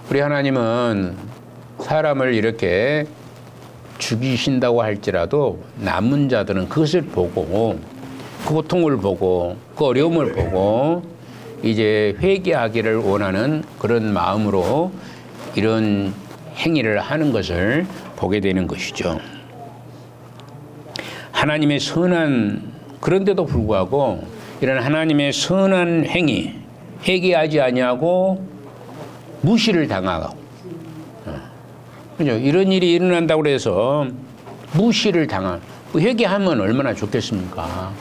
우리 하나님은 사람을 이렇게 죽이신다고 할지라도 남은 자들은 그것을 보고 그 고통을 보고 그 어려움을 보고 이제 회개하기를 원하는 그런 마음으로 이런 행위를 하는 것을 보게 되는 것이죠. 하나님의 선한, 그런데도 불구하고 이런 하나님의 선한 행위, 회개하지 아니하고 무시를 당하고, 그죠? 이런 일이 일어난다고 해서 무시를 당한, 회개하면 얼마나 좋겠습니까?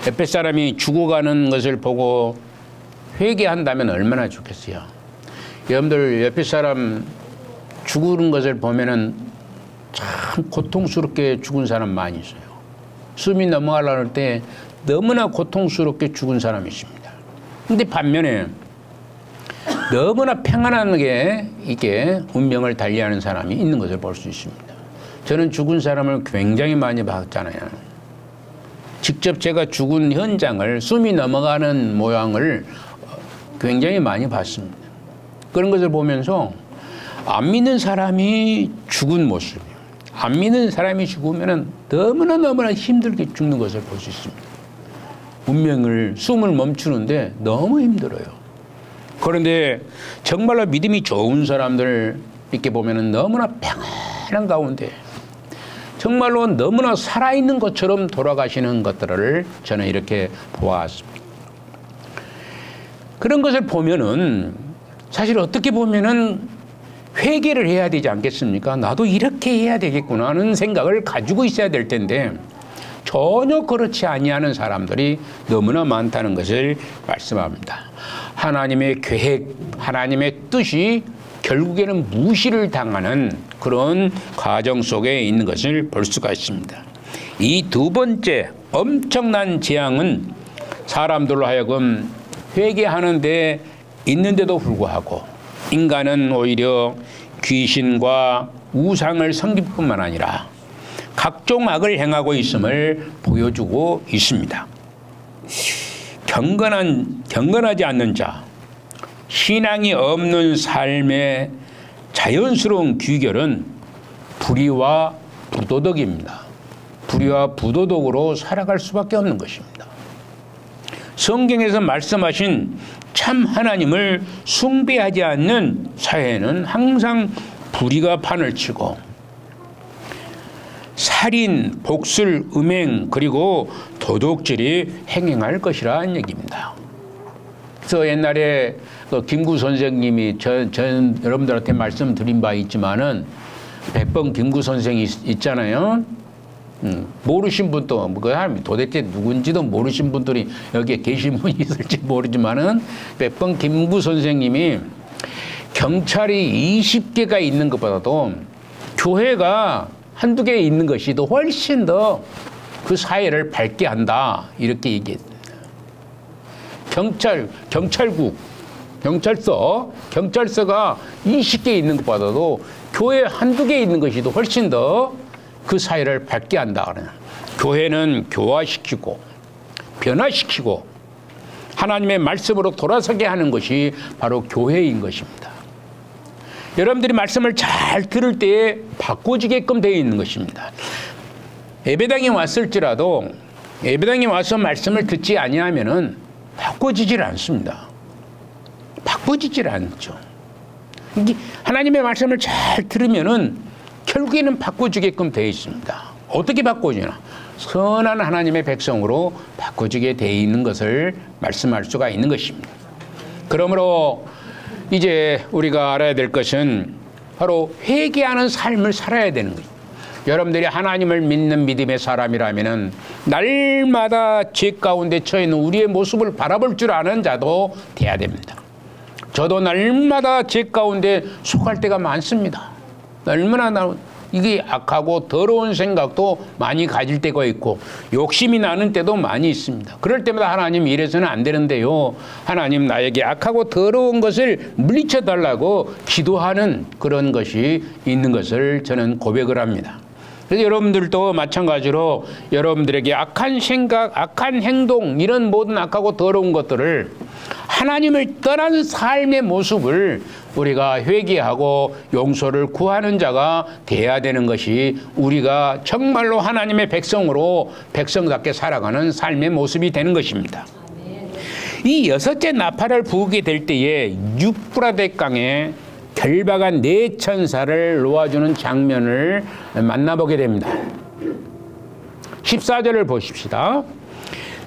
옆에 사람이 죽어가는 것을 보고 회개한다면 얼마나 좋겠어요. 여러분들 옆에 사람 죽는 것을 보면은 참 고통스럽게 죽은 사람 많이 있어요. 숨이 넘어가려고 할 때 너무나 고통스럽게 죽은 사람이 있습니다. 근데 반면에 너무나 평안하게 이게 운명을 달리하는 사람이 있는 것을 볼 수 있습니다. 저는 죽은 사람을 굉장히 많이 봤잖아요. 직접 제가 죽은 현장을, 숨이 넘어가는 모양을 굉장히 많이 봤습니다. 그런 것을 보면서 안 믿는 사람이 죽은 모습, 안 믿는 사람이 죽으면 너무나 힘들게 죽는 것을 볼 수 있습니다. 운명을, 숨을 멈추는데 너무 힘들어요. 그런데 정말로 믿음이 좋은 사람들 이렇게 보면 너무나 평안한 가운데 정말로 너무나 살아있는 것처럼 돌아가시는 것들을 저는 이렇게 보았습니다. 그런 것을 보면은 사실 어떻게 보면은 회개를 해야 되지 않겠습니까? 나도 이렇게 해야 되겠구나 하는 생각을 가지고 있어야 될 텐데 전혀 그렇지 아니하는 사람들이 너무나 많다는 것을 말씀합니다. 하나님의 계획, 하나님의 뜻이 결국에는 무시를 당하는 그런 과정 속에 있는 것을 볼 수가 있습니다. 이 두 번째 엄청난 재앙은 사람들로 하여금 회개하는데 있는데도 불구하고 인간은 오히려 귀신과 우상을 섬길 뿐만 아니라 각종 악을 행하고 있음을 보여주고 있습니다. 경건하지 않는 자, 신앙이 없는 삶의 자연스러운 귀결은 불의와 부도덕입니다. 불의와 부도덕으로 살아갈 수밖에 없는 것입니다. 성경에서 말씀하신 참 하나님을 숭배하지 않는 사회는 항상 불의가 판을 치고 살인, 복술, 음행 그리고 도둑질이 행행할 것이라는 얘기입니다. 그래서 옛날에 김구 선생님이 여러분들한테 말씀드린 바 있지만은 백범 김구 선생이 있잖아요. 모르신 분도 그 사람이 도대체 누군지도 모르신 분들이 여기에 계신 분이 있을지 모르지만은 백범 김구 선생님이 경찰이 20개가 있는 것보다도 교회가 한두 개 있는 것이 더 훨씬 더 그 사회를 밝게 한다 이렇게 얘기했습니다. 경찰서가 20개 있는 것보다도 교회 한두 개 있는 것이 더 훨씬 더 그 사회를 밝게 한다. 교회는 교화시키고 변화시키고 하나님의 말씀으로 돌아서게 하는 것이 바로 교회인 것입니다. 여러분들이 말씀을 잘 들을 때에 바꿔지게끔 되어 있는 것입니다. 예배당에 왔을지라도 예배당에 와서 말씀을 듣지 아니하면은 바꿔지질 않습니다. 바꿔지질 않죠. 하나님의 말씀을 잘 들으면은 결국에는 바꿔지게끔 되어 있습니다. 어떻게 바꿔지나? 선한 하나님의 백성으로 바꿔지게 되어 있는 것을 말씀할 수가 있는 것입니다. 그러므로 이제 우리가 알아야 될 것은 바로 회개하는 삶을 살아야 되는 거예요. 여러분들이 하나님을 믿는 믿음의 사람이라면은 날마다 죄 가운데 처해 있는 우리의 모습을 바라볼 줄 아는 자도 돼야 됩니다. 저도 날마다 죄 가운데 속할 때가 많습니다. 얼마나 이게 악하고 더러운 생각도 많이 가질 때가 있고 욕심이 나는 때도 많이 있습니다. 그럴 때마다 하나님 이래서는 안 되는데요. 하나님 나에게 악하고 더러운 것을 물리쳐 달라고 기도하는 그런 것이 있는 것을 저는 고백을 합니다. 그래서 여러분들도 마찬가지로 여러분들에게 악한 생각, 악한 행동 이런 모든 악하고 더러운 것들을 하나님을 떠난 삶의 모습을 우리가 회개하고 용서를 구하는 자가 돼야 되는 것이 우리가 정말로 하나님의 백성으로 백성답게 살아가는 삶의 모습이 되는 것입니다. 이 여섯째 나팔을 부게 될 때에 유프라데 강에 결박한 네 천사를 놓아주는 장면을 만나보게 됩니다. 14절을 보십시다.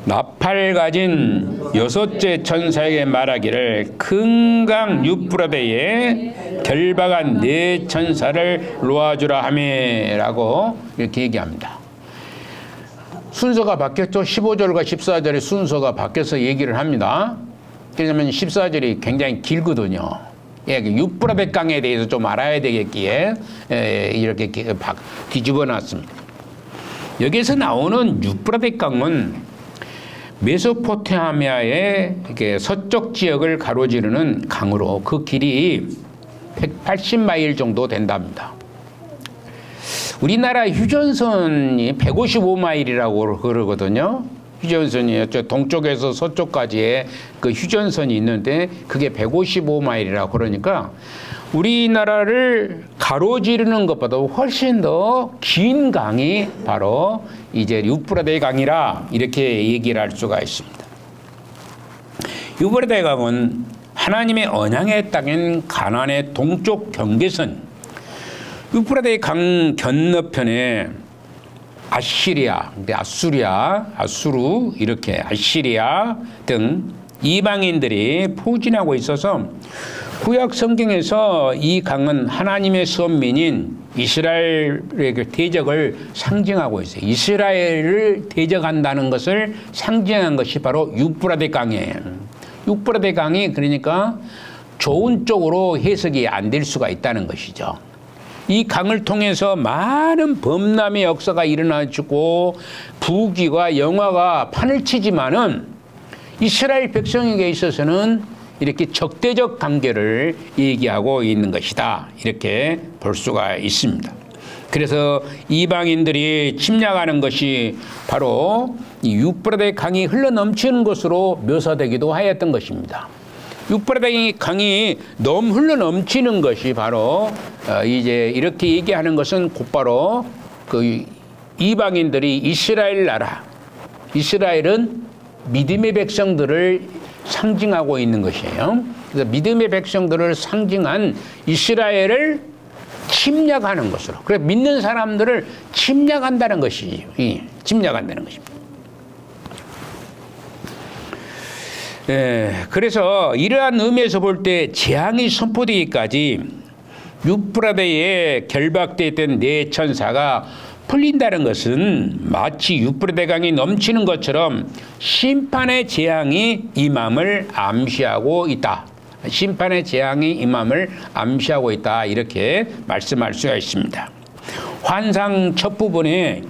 나팔 가진 여섯째 천사에게 말하기를 큰 강 유프라데에 결박한 네 천사를 놓아주라 하매라고 이렇게 얘기합니다. 순서가 바뀌었죠. 15절과 14절의 순서가 바뀌어서 얘기를 합니다. 왜냐하면 14절이 굉장히 길거든요. 유프라데 강에 대해서 좀 알아야 되겠기에 이렇게 뒤집어 놨습니다. 여기서 나오는 유프라데 강은 메소포타미아의 서쪽 지역을 가로지르는 강으로 그 길이 180마일 정도 된답니다. 우리나라 휴전선이 155마일이라고 그러거든요. 휴전선이 동쪽에서 서쪽까지의 그 휴전선이 있는데 그게 155마일이라고 그러니까 우리나라를 가로지르는 것보다 훨씬 더 긴 강이 바로 이제 유프라데 강이라 이렇게 얘기를 할 수가 있습니다. 유프라데 강은 하나님의 언약의 땅인 가나안의 동쪽 경계선, 유프라데 강 건너편에 아시리아, 아수르 이렇게 아시리아 등 이방인들이 포진하고 있어서 구약 성경에서 이 강은 하나님의 선민인 이스라엘의 대적을 상징하고 있어요. 이스라엘을 대적한다는 것을 상징한 것이 바로 유프라데 강이에요. 유프라데 강이 그러니까 좋은 쪽으로 해석이 안 될 수가 있다는 것이죠. 이 강을 통해서 많은 범람의 역사가 일어나고 부귀와 영화가 판을 치지만은 이스라엘 백성에게 있어서는 이렇게 적대적 관계를 얘기하고 있는 것이다. 이렇게 볼 수가 있습니다. 그래서 이방인들이 침략하는 것이 바로 이 유프라데 강이 흘러넘치는 것으로 묘사되기도 하였던 것입니다. 유프라데 강이 너무 흘러넘치는 것이 바로 이제 이렇게 얘기하는 것은 곧바로 그 이방인들이 이스라엘 나라, 이스라엘은 믿음의 백성들을 상징하고 있는 것이에요. 그래서 믿음의 백성들을 상징한 이스라엘을 침략하는 것으로, 그래 믿는 사람들을 침략한다는 것이지, 침략한다는 것입니다. 그래서 이러한 의미에서 볼 때 재앙이 선포되기까지 유프라데에 결박되어 있던 네 천사가 풀린다는 것은 마치 유프라데 강이 넘치는 것처럼 심판의 재앙이 임함을 암시하고 있다. 심판의 재앙이 임함을 암시하고 있다. 이렇게 말씀할 수가 있습니다. 환상 첫 부분에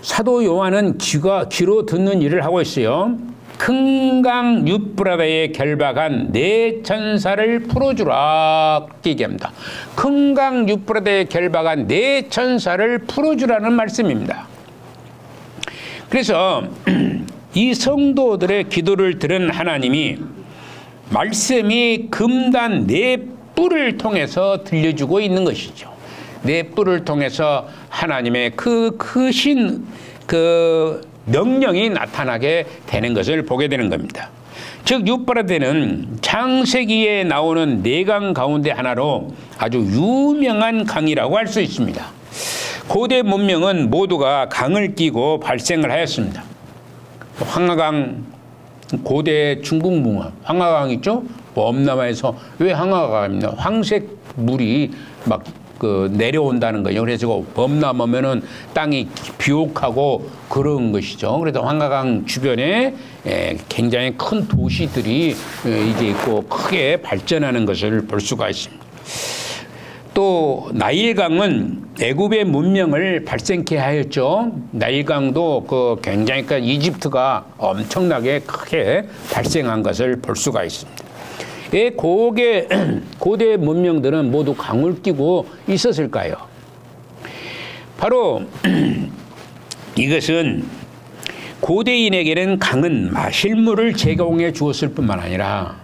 사도 요한은 귀로 듣는 일을 하고 있어요. 큰 강 유프라데에 결박한 네 천사를 풀어주라 얘기합니다. 큰 강 유프라데에 결박한 네 천사를 풀어주라는 말씀입니다. 그래서 이 성도들의 기도를 들은 하나님이 말씀이 금단 네 뿔을 통해서 들려주고 있는 것이죠. 네 뿔을 통해서 하나님의 그 크신 명령이 나타나게 되는 것을 보게 되는 겁니다. 즉 유프라데는 창세기에 나오는 네 강 가운데 하나로 아주 유명한 강이라고 할 수 있습니다. 고대 문명은 모두가 강을 끼고 발생을 하였습니다. 황하강, 고대 중국 문화, 황하강 있죠? 범람에서 왜 황하강입니다. 황색 물이 막 내려온다는 거예요. 그래서 범람하면은 땅이 비옥하고 그런 것이죠. 그래서 황하강 주변에 굉장히 큰 도시들이 이제 있고 크게 발전하는 것을 볼 수가 있습니다. 또 나일강은 애굽의 문명을 발생케 하였죠. 나일강도 굉장히 이집트가 엄청나게 크게 발생한 것을 볼 수가 있습니다. 고대 문명들은 모두 강을 끼고 있었을까요? 바로 이것은 고대인에게는 강은 마실 물을 제공해 주었을 뿐만 아니라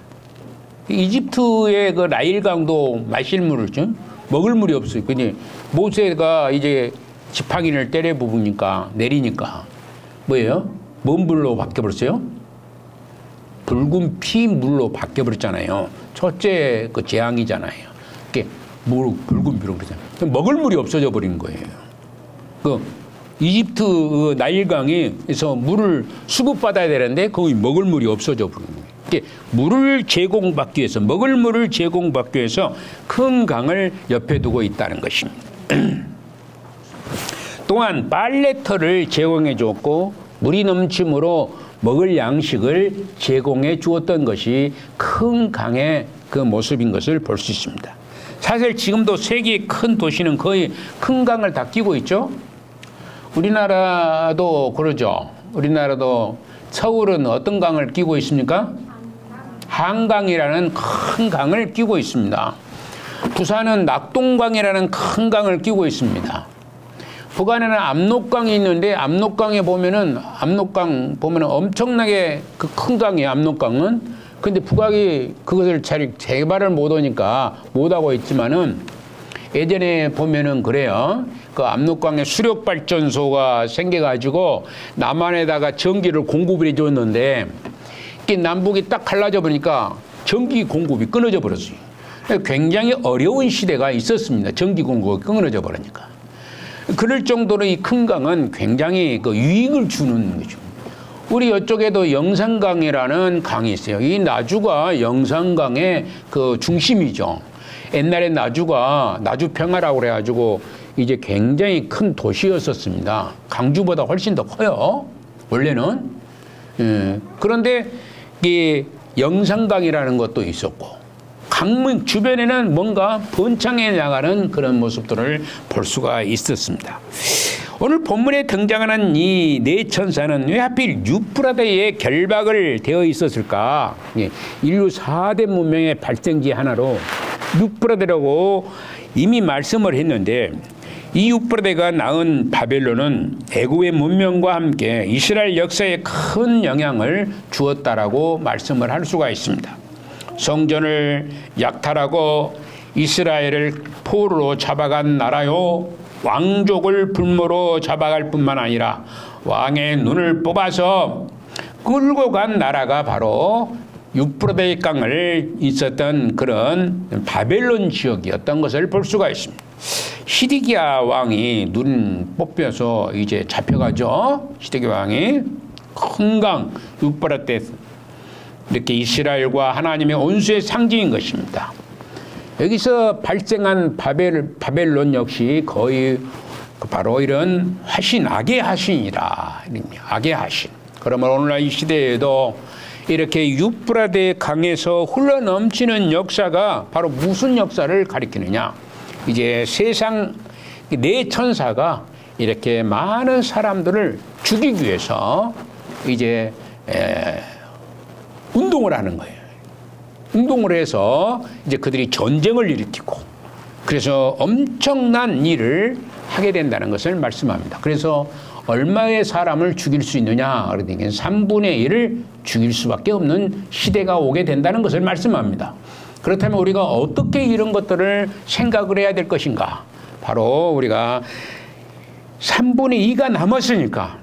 이집트의 그 나일강도 마실 물을 좀 먹을 물이 없어요. 근데 모세가 이제 지팡이를 때려 부으니까 내리니까 뭐예요? 뭔 물로 바뀌어버렸어요? 붉은 피 물로 바뀌어버렸잖아요. 첫째 그 재앙이잖아요. 이게 붉은 피로 그러잖아요. 먹을 물이 없어져 버린 거예요. 그 이집트 그 나일강에서 물을 수급받아야 되는데 거기 먹을 물이 없어져 버린 거예요. 이게 물을 제공받기 위해서 먹을 물을 제공받기 위해서 큰 강을 옆에 두고 있다는 것입니다. 또한 빨래터를 제공해 주었고 물이 넘침으로 먹을 양식을 제공해 주었던 것이 큰 강의 그 모습인 것을 볼 수 있습니다. 사실 지금도 세계의 큰 도시는 거의 큰 강을 다 끼고 있죠. 우리나라도 그러죠. 우리나라도 서울은 어떤 강을 끼고 있습니까? 한강이라는 큰 강을 끼고 있습니다. 부산은 낙동강이라는 큰 강을 끼고 있습니다. 북한에는 압록강이 있는데 압록강에 보면은 압록강 보면은 엄청나게 그 큰 강이에요. 압록강은. 근데 북한이 그것을 잘 개발을 못 하니까 못 하고 있지만은 예전에 보면은 그래요. 그 압록강에 수력 발전소가 생겨가지고 남한에다가 전기를 공급을 해줬는데 이게 남북이 딱 갈라져 보니까 전기 공급이 끊어져 버렸어요. 굉장히 어려운 시대가 있었습니다. 전기 공급이 끊어져 버리니까. 그럴 정도로 이 큰 강은 굉장히 그 유익을 주는 거죠. 우리 이쪽에도 영산강이라는 강이 있어요. 이 나주가 영산강의 그 중심이죠. 옛날에 나주가 나주평화라고 그래가지고 이제 굉장히 큰 도시였었습니다. 강주보다 훨씬 더 커요. 원래는. 그런데 이 영산강이라는 것도 있었고 강문 주변에는 뭔가 번창해 나가는 그런 모습들을 볼 수가 있었습니다. 오늘 본문에 등장하는 이 네 천사는 왜 하필 유프라데에 결박을 되어 있었을까? 인류 4대 문명의 발생지 하나로 유프라데라고 이미 말씀을 했는데 이 유프라데가 낳은 바벨론은 애굽의 문명과 함께 이스라엘 역사에 큰 영향을 주었다라고 말씀을 할 수가 있습니다. 성전을 약탈하고 이스라엘을 포로로 잡아간 나라요. 왕족을 불모로 잡아갈 뿐만 아니라 왕의 눈을 뽑아서 끌고 간 나라가 바로 유프라데 강을 있었던 그런 바벨론 지역이었던 것을 볼 수가 있습니다. 시디기야 왕이 눈 뽑혀서 이제 잡혀가죠. 시디기야 왕이 큰 강 유프라데 이렇게 이스라엘과 하나님의 온수의 상징인 것입니다. 여기서 발생한 바벨론 역시 거의 바로 이런 화신, 악의 화신이라. 악의 화신. 그러면 오늘날 이 시대에도 이렇게 유프라데 강에서 흘러넘치는 역사가 바로 무슨 역사를 가리키느냐. 이제 세상 네 천사가 이렇게 많은 사람들을 죽이기 위해서 이제 운동을 하는 거예요. 운동을 해서 이제 그들이 전쟁을 일으키고 그래서 엄청난 일을 하게 된다는 것을 말씀합니다. 그래서 얼마의 사람을 죽일 수 있느냐? 그러니까 3분의 1을 죽일 수밖에 없는 시대가 오게 된다는 것을 말씀합니다. 그렇다면 우리가 어떻게 이런 것들을 생각을 해야 될 것인가? 바로 우리가 3분의 2가 남았으니까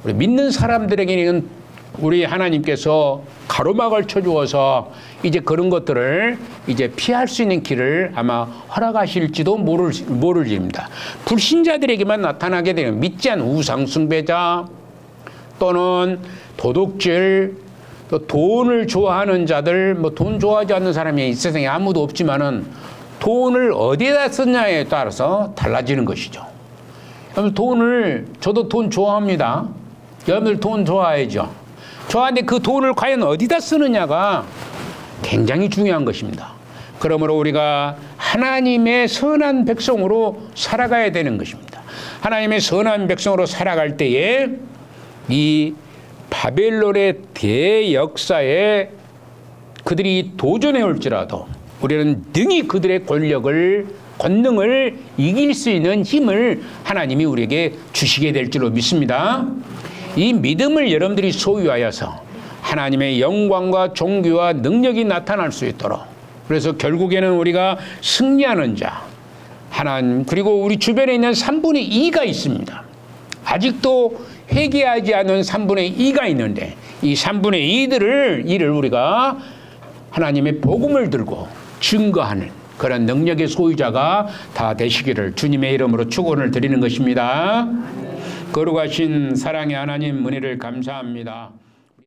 우리 믿는 사람들에게는 우리 하나님께서 가로막을 쳐주어서 이제 그런 것들을 이제 피할 수 있는 길을 아마 허락하실지도 모를 일입니다. 불신자들에게만 나타나게 되는 믿지 않은 우상숭배자 또는 도둑질 또 돈을 좋아하는 자들 뭐 돈 좋아하지 않는 사람이 이 세상에 아무도 없지만은 돈을 어디에다 썼냐에 따라서 달라지는 것이죠. 여러분 저도 돈 좋아합니다. 여러분들 돈 좋아하죠. 좋아하는데 그 돈을 과연 어디다 쓰느냐가 굉장히 중요한 것입니다. 그러므로 우리가 하나님의 선한 백성으로 살아가야 되는 것입니다. 하나님의 선한 백성으로 살아갈 때에 이 바벨론의 대역사에 그들이 도전해 올지라도 우리는 능히 그들의 권능을 이길 수 있는 힘을 하나님이 우리에게 주시게 될 줄로 믿습니다. 이 믿음을 여러분들이 소유하여서 하나님의 영광과 존귀와 능력이 나타날 수 있도록, 그래서 결국에는 우리가 승리하는 자 하나님, 그리고 우리 주변에 있는 3분의 2가 있습니다. 아직도 회개하지 않은 3분의 2가 있는데 이 3분의 2를 우리가 하나님의 복음을 들고 증거하는 그런 능력의 소유자가 다 되시기를 주님의 이름으로 축원을 드리는 것입니다. 거룩하신 사랑의 하나님, 은혜를 감사합니다.